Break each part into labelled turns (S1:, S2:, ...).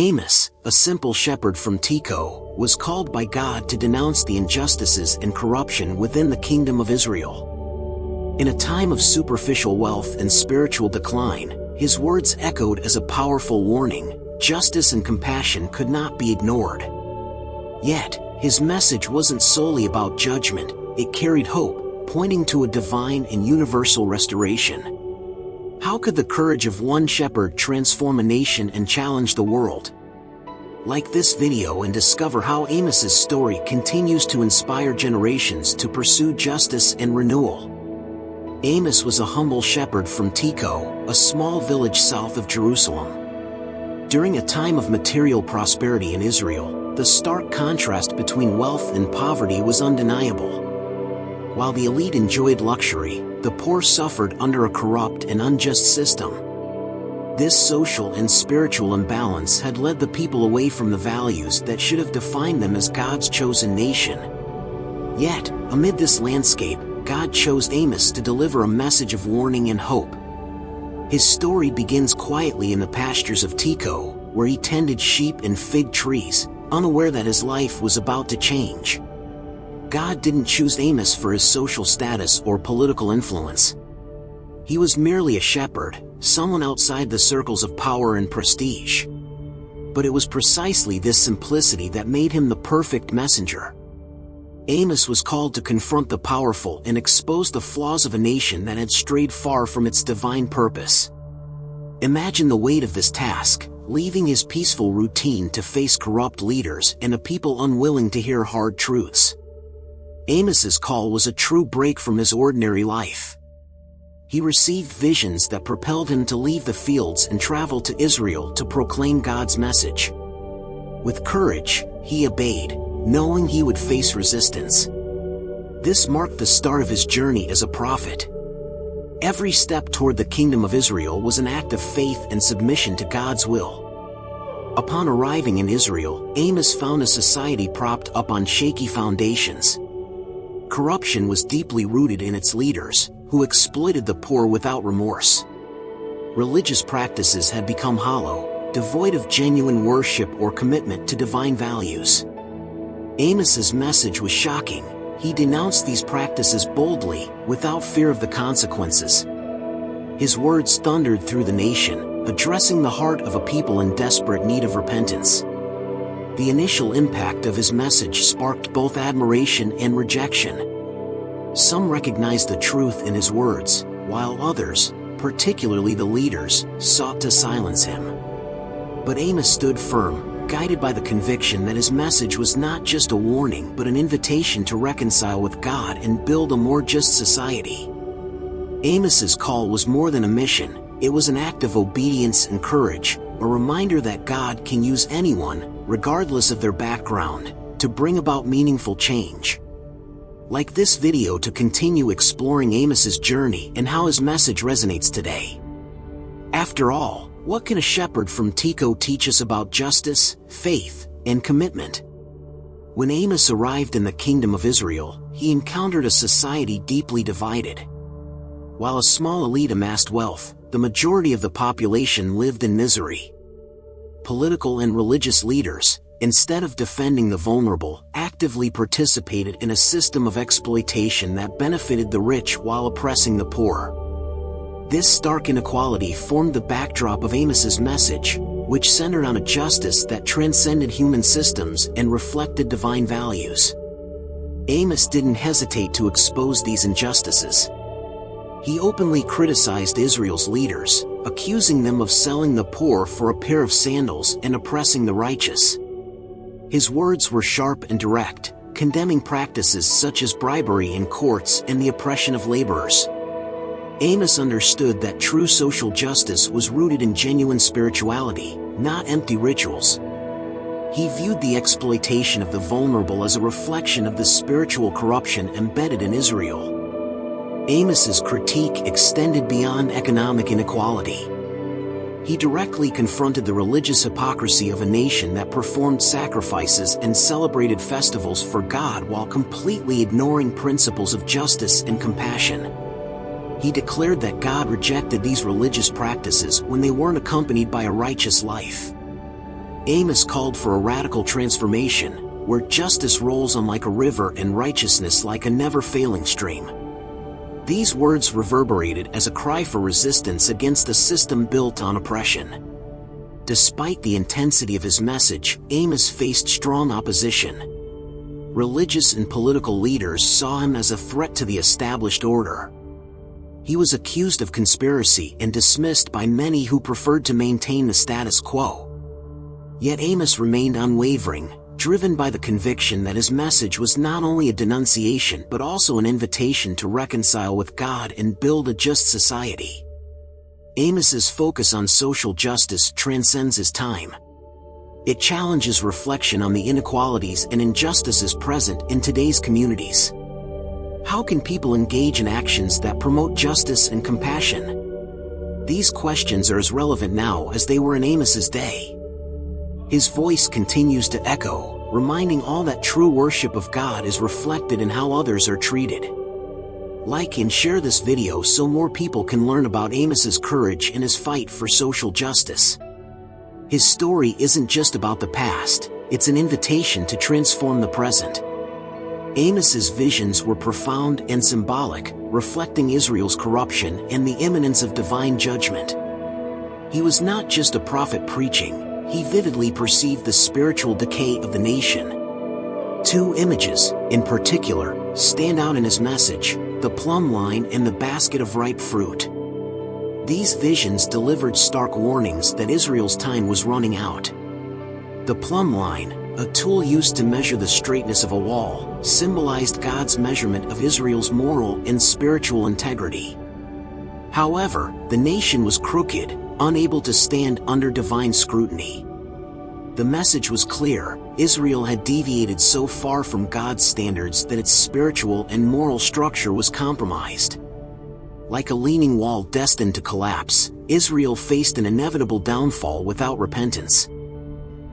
S1: Amos, a simple shepherd from Tekoa, was called by God to denounce the injustices and corruption within the kingdom of Israel. In a time of superficial wealth and spiritual decline, his words echoed as a powerful warning. Justice and compassion could not be ignored. Yet, his message wasn't solely about judgment, it carried hope, pointing to a divine and universal restoration. How could the courage of one shepherd transform a nation and challenge the world? Like this video and discover how Amos's story continues to inspire generations to pursue justice and renewal. Amos was a humble shepherd from Tekoa, a small village south of Jerusalem. During a time of material prosperity in Israel, the stark contrast between wealth and poverty was undeniable. While the elite enjoyed luxury, the poor suffered under a corrupt and unjust system. This social and spiritual imbalance had led the people away from the values that should have defined them as God's chosen nation. Yet, amid this landscape, God chose Amos to deliver a message of warning and hope. His story begins quietly in the pastures of Tekoa, where he tended sheep and fig trees, unaware that his life was about to change. God didn't choose Amos for his social status or political influence. He was merely a shepherd, someone outside the circles of power and prestige. But it was precisely this simplicity that made him the perfect messenger. Amos was called to confront the powerful and expose the flaws of a nation that had strayed far from its divine purpose. Imagine the weight of this task, leaving his peaceful routine to face corrupt leaders and a people unwilling to hear hard truths. Amos's call was a true break from his ordinary life. He received visions that propelled him to leave the fields and travel to Israel to proclaim God's message. With courage, he obeyed, knowing he would face resistance. This marked the start of his journey as a prophet. Every step toward the kingdom of Israel was an act of faith and submission to God's will. Upon arriving in Israel, Amos found a society propped up on shaky foundations. Corruption was deeply rooted in its leaders, who exploited the poor without remorse. Religious practices had become hollow, devoid of genuine worship or commitment to divine values. Amos's message was shocking. He denounced these practices boldly, without fear of the consequences. His words thundered through the nation, addressing the heart of a people in desperate need of repentance. The initial impact of his message sparked both admiration and rejection. Some recognized the truth in his words, while others, particularly the leaders, sought to silence him. But Amos stood firm, guided by the conviction that his message was not just a warning but an invitation to reconcile with God and build a more just society. Amos's call was more than a mission, it was an act of obedience and courage, a reminder that God can use anyone, regardless of their background, to bring about meaningful change. Like this video to continue exploring Amos's journey and how his message resonates today. After all, what can a shepherd from Tekoa teach us about justice, faith, and commitment? When Amos arrived in the kingdom of Israel, he encountered a society deeply divided. While a small elite amassed wealth, the majority of the population lived in misery. Political and religious leaders, instead of defending the vulnerable, actively participated in a system of exploitation that benefited the rich while oppressing the poor. This stark inequality formed the backdrop of Amos's message, which centered on a justice that transcended human systems and reflected divine values. Amos didn't hesitate to expose these injustices. He openly criticized Israel's leaders, accusing them of selling the poor for a pair of sandals and oppressing the righteous. His words were sharp and direct, condemning practices such as bribery in courts and the oppression of laborers. Amos understood that true social justice was rooted in genuine spirituality, not empty rituals. He viewed the exploitation of the vulnerable as a reflection of the spiritual corruption embedded in Israel. Amos's critique extended beyond economic inequality. He directly confronted the religious hypocrisy of a nation that performed sacrifices and celebrated festivals for God while completely ignoring principles of justice and compassion. He declared that God rejected these religious practices when they weren't accompanied by a righteous life. Amos called for a radical transformation, where justice rolls on like a river and righteousness like a never-failing stream. These words reverberated as a cry for resistance against a system built on oppression. Despite the intensity of his message, Amos faced strong opposition. Religious and political leaders saw him as a threat to the established order. He was accused of conspiracy and dismissed by many who preferred to maintain the status quo. Yet Amos remained unwavering, driven by the conviction that his message was not only a denunciation but also an invitation to reconcile with God and build a just society. Amos's focus on social justice transcends his time. It challenges reflection on the inequalities and injustices present in today's communities. How can people engage in actions that promote justice and compassion? These questions are as relevant now as they were in Amos's day. His voice continues to echo, reminding all that true worship of God is reflected in how others are treated. Like and share this video so more people can learn about Amos's courage and his fight for social justice. His story isn't just about the past, it's an invitation to transform the present. Amos's visions were profound and symbolic, reflecting Israel's corruption and the imminence of divine judgment. He was not just a prophet preaching, he vividly perceived the spiritual decay of the nation. Two images, in particular, stand out in his message: the plumb line and the basket of ripe fruit. These visions delivered stark warnings that Israel's time was running out. The plumb line, a tool used to measure the straightness of a wall, symbolized God's measurement of Israel's moral and spiritual integrity. However, the nation was crooked, unable to stand under divine scrutiny. The message was clear: Israel had deviated so far from God's standards that its spiritual and moral structure was compromised. Like a leaning wall destined to collapse, Israel faced an inevitable downfall without repentance.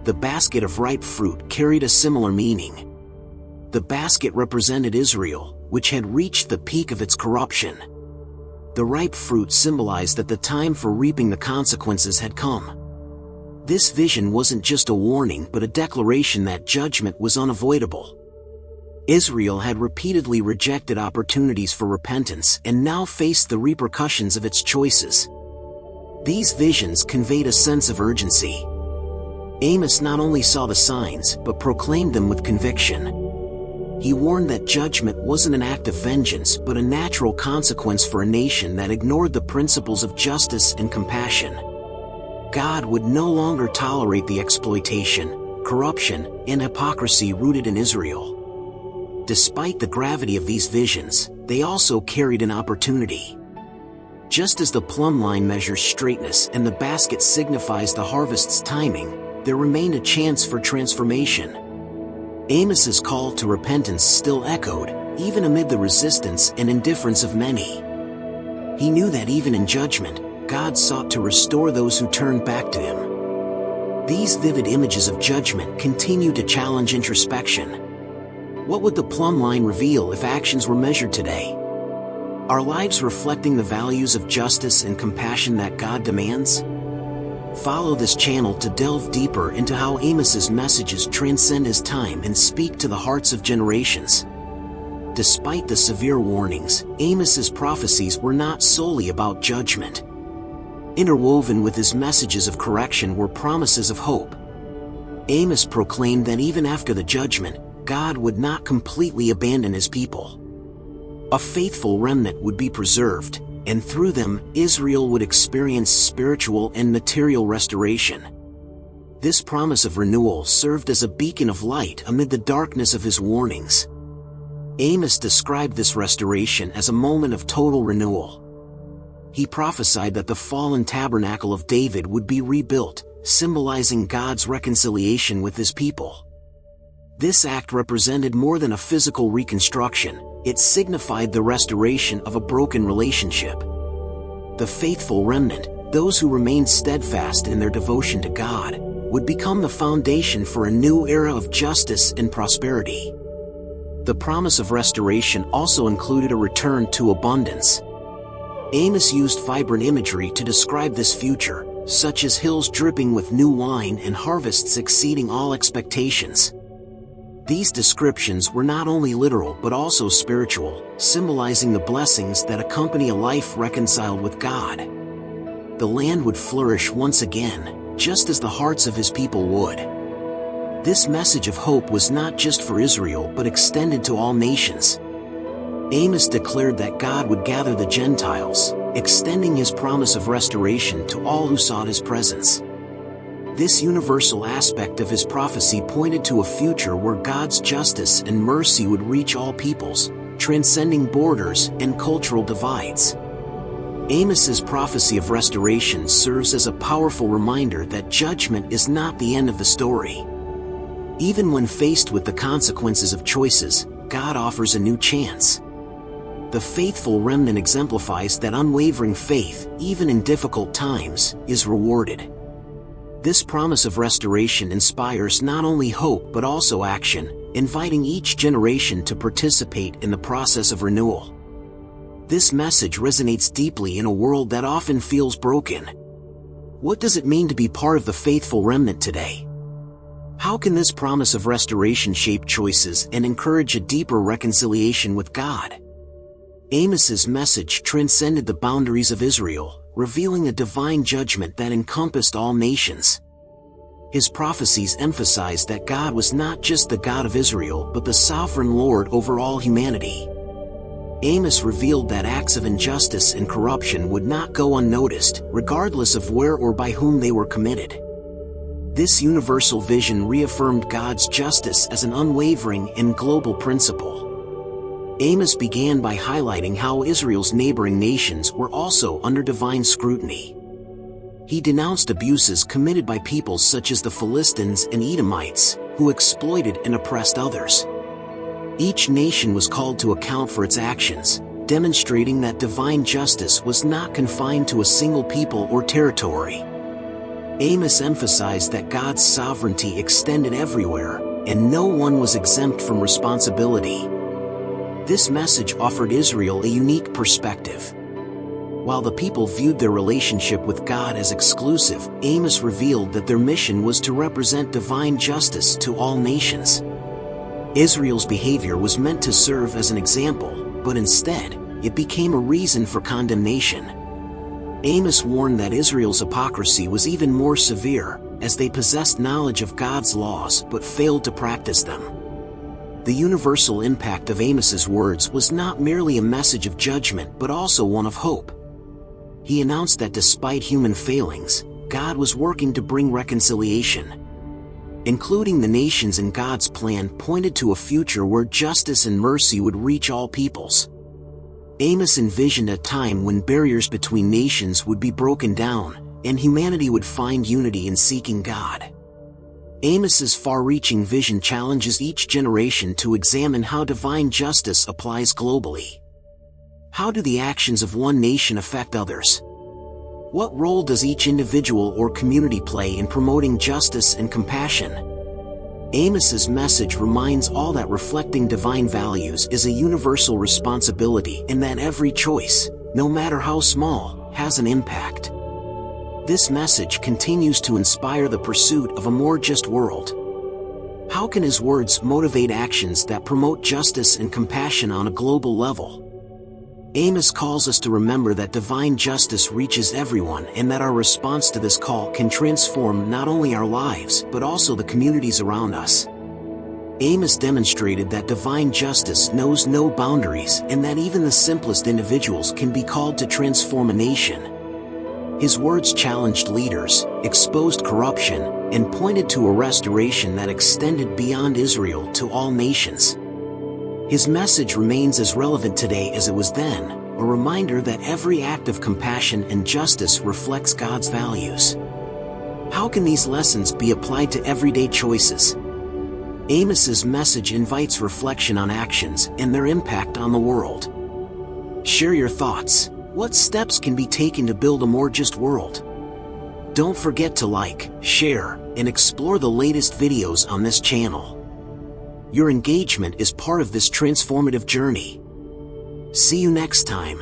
S1: The basket of ripe fruit carried a similar meaning. The basket represented Israel, which had reached the peak of its corruption. The ripe fruit symbolized that the time for reaping the consequences had come. This vision wasn't just a warning but a declaration that judgment was unavoidable. Israel had repeatedly rejected opportunities for repentance and now faced the repercussions of its choices. These visions conveyed a sense of urgency. Amos not only saw the signs but proclaimed them with conviction. He warned that judgment wasn't an act of vengeance but a natural consequence for a nation that ignored the principles of justice and compassion. God would no longer tolerate the exploitation, corruption, and hypocrisy rooted in Israel. Despite the gravity of these visions, they also carried an opportunity. Just as the plumb line measures straightness and the basket signifies the harvest's timing, there remained a chance for transformation. Amos's call to repentance still echoed, even amid the resistance and indifference of many. He knew that even in judgment, God sought to restore those who turned back to him. These vivid images of judgment continue to challenge introspection. What would the plumb line reveal if actions were measured today? Are lives reflecting the values of justice and compassion that God demands? Follow this channel to delve deeper into how Amos's messages transcend his time and speak to the hearts of generations. Despite the severe warnings, Amos's prophecies were not solely about judgment. Interwoven with his messages of correction were promises of hope. Amos proclaimed that even after the judgment, God would not completely abandon his people. A faithful remnant would be preserved, and through them, Israel would experience spiritual and material restoration. This promise of renewal served as a beacon of light amid the darkness of his warnings. Amos described this restoration as a moment of total renewal. He prophesied that the fallen tabernacle of David would be rebuilt, symbolizing God's reconciliation with his people. This act represented more than a physical reconstruction. It signified the restoration of a broken relationship. The faithful remnant, those who remained steadfast in their devotion to God, would become the foundation for a new era of justice and prosperity. The promise of restoration also included a return to abundance. Amos used vibrant imagery to describe this future, such as hills dripping with new wine and harvests exceeding all expectations. These descriptions were not only literal but also spiritual, symbolizing the blessings that accompany a life reconciled with God. The land would flourish once again, just as the hearts of his people would. This message of hope was not just for Israel but extended to all nations. Amos declared that God would gather the Gentiles, extending his promise of restoration to all who sought his presence. This universal aspect of his prophecy pointed to a future where God's justice and mercy would reach all peoples, transcending borders and cultural divides. Amos's prophecy of restoration serves as a powerful reminder that judgment is not the end of the story. Even when faced with the consequences of choices, God offers a new chance. The faithful remnant exemplifies that unwavering faith, even in difficult times, is rewarded. This promise of restoration inspires not only hope but also action, inviting each generation to participate in the process of renewal. This message resonates deeply in a world that often feels broken. What does it mean to be part of the faithful remnant today? How can this promise of restoration shape choices and encourage a deeper reconciliation with God? Amos's message transcended the boundaries of Israel, revealing a divine judgment that encompassed all nations. His prophecies emphasized that God was not just the God of Israel but the sovereign Lord over all humanity. Amos revealed that acts of injustice and corruption would not go unnoticed, regardless of where or by whom they were committed. This universal vision reaffirmed God's justice as an unwavering and global principle. Amos began by highlighting how Israel's neighboring nations were also under divine scrutiny. He denounced abuses committed by peoples such as the Philistines and Edomites, who exploited and oppressed others. Each nation was called to account for its actions, demonstrating that divine justice was not confined to a single people or territory. Amos emphasized that God's sovereignty extended everywhere, and no one was exempt from responsibility. This message offered Israel a unique perspective. While the people viewed their relationship with God as exclusive, Amos revealed that their mission was to represent divine justice to all nations. Israel's behavior was meant to serve as an example, but instead, it became a reason for condemnation. Amos warned that Israel's hypocrisy was even more severe, as they possessed knowledge of God's laws but failed to practice them. The universal impact of Amos's words was not merely a message of judgment but also one of hope. He announced that despite human failings, God was working to bring reconciliation. Including the nations in God's plan pointed to a future where justice and mercy would reach all peoples. Amos envisioned a time when barriers between nations would be broken down, and humanity would find unity in seeking God. Amos's far-reaching vision challenges each generation to examine how divine justice applies globally. How do the actions of one nation affect others? What role does each individual or community play in promoting justice and compassion? Amos's message reminds all that reflecting divine values is a universal responsibility and that every choice, no matter how small, has an impact. This message continues to inspire the pursuit of a more just world. How can his words motivate actions that promote justice and compassion on a global level? Amos calls us to remember that divine justice reaches everyone and that our response to this call can transform not only our lives but also the communities around us. Amos demonstrated that divine justice knows no boundaries and that even the simplest individuals can be called to transform a nation. His words challenged leaders, exposed corruption, and pointed to a restoration that extended beyond Israel to all nations. His message remains as relevant today as it was then, a reminder that every act of compassion and justice reflects God's values. How can these lessons be applied to everyday choices? Amos's message invites reflection on actions and their impact on the world. Share your thoughts. What steps can be taken to build a more just world? Don't forget to like, share, and explore the latest videos on this channel. Your engagement is part of this transformative journey. See you next time.